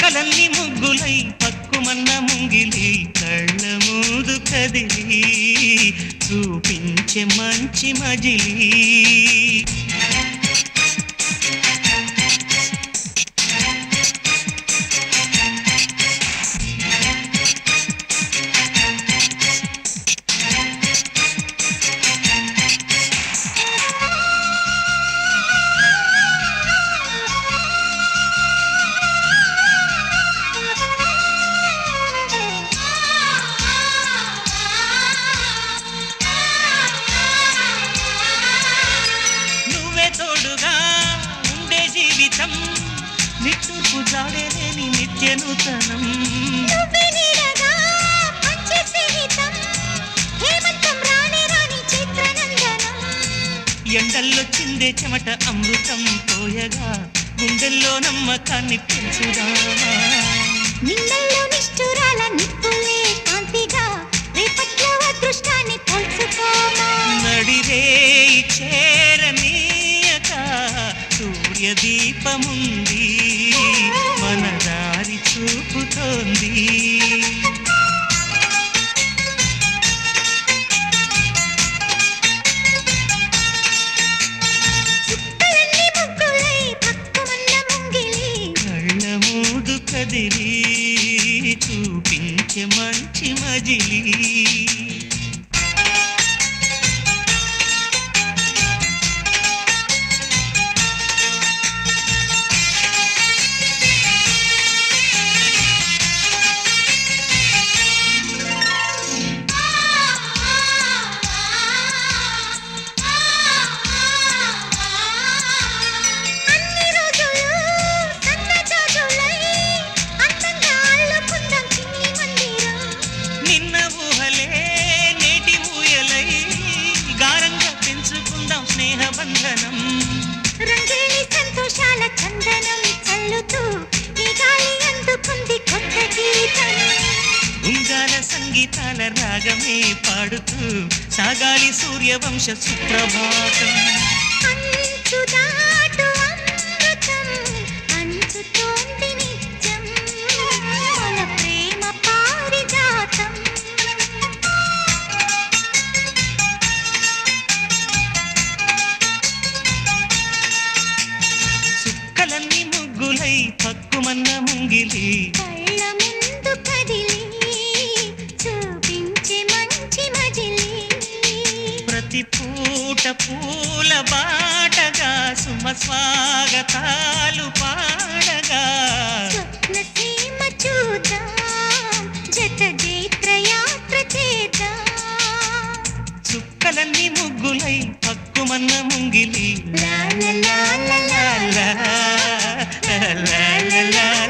కలల్ని ముగ్గులై పక్కుమన్న ముంగిలి కళ్ళ మూదు కదిలి చూపించే మంచి మజిలీ నిట్టూర్పు జాడేలేని నిత్య నూతనం ఎండల్లో చిందే చెమట అమృతం పోయగా గుండెల్లో నమ్మకాన్ని పెంచుదామా నిన్నల్లో నిష్ఠురాల నిప్పులే కాంతిగా రేపట్లో అదృష్టాన్ని పోల్చుకోమా నడిరే చేరనీయక సూర్యదీపముంది మన దారి చూపుతోంది కళ్ళ మూదు కదిలి చూపించే మంచి మజిలీ స్నేహబంధనం రంగేలి సంతోషాల చందనం చల్లుతూ ఈ గాలి అందుకుంది కొత్త గీతం ఉంగాల సంగీతాల రాగమే పాడుతూ సాగాలి సూర్యవంశ సుప్రభాతం అంచు దాటు అమృతం అంచుతోంది నిత్యం మన ప్రేమ పారిజాతం కలల్ని ముగ్గులై పక్కుమన్న ముంగిలి కళ్ళ ముందు కదిలి చూపించే మంచి మజిలీ ప్రతి పూట పూల బాటగా సుమ స్వాగతాలు పాడగా స్వప్న సీమ చూద్దాం జత జైత్రయాత్ర చేద్దాం చుక్కలన్నీ ముగ్గులై పక్కుమన్న ముంగిలి లా లా లా లా లా la la la la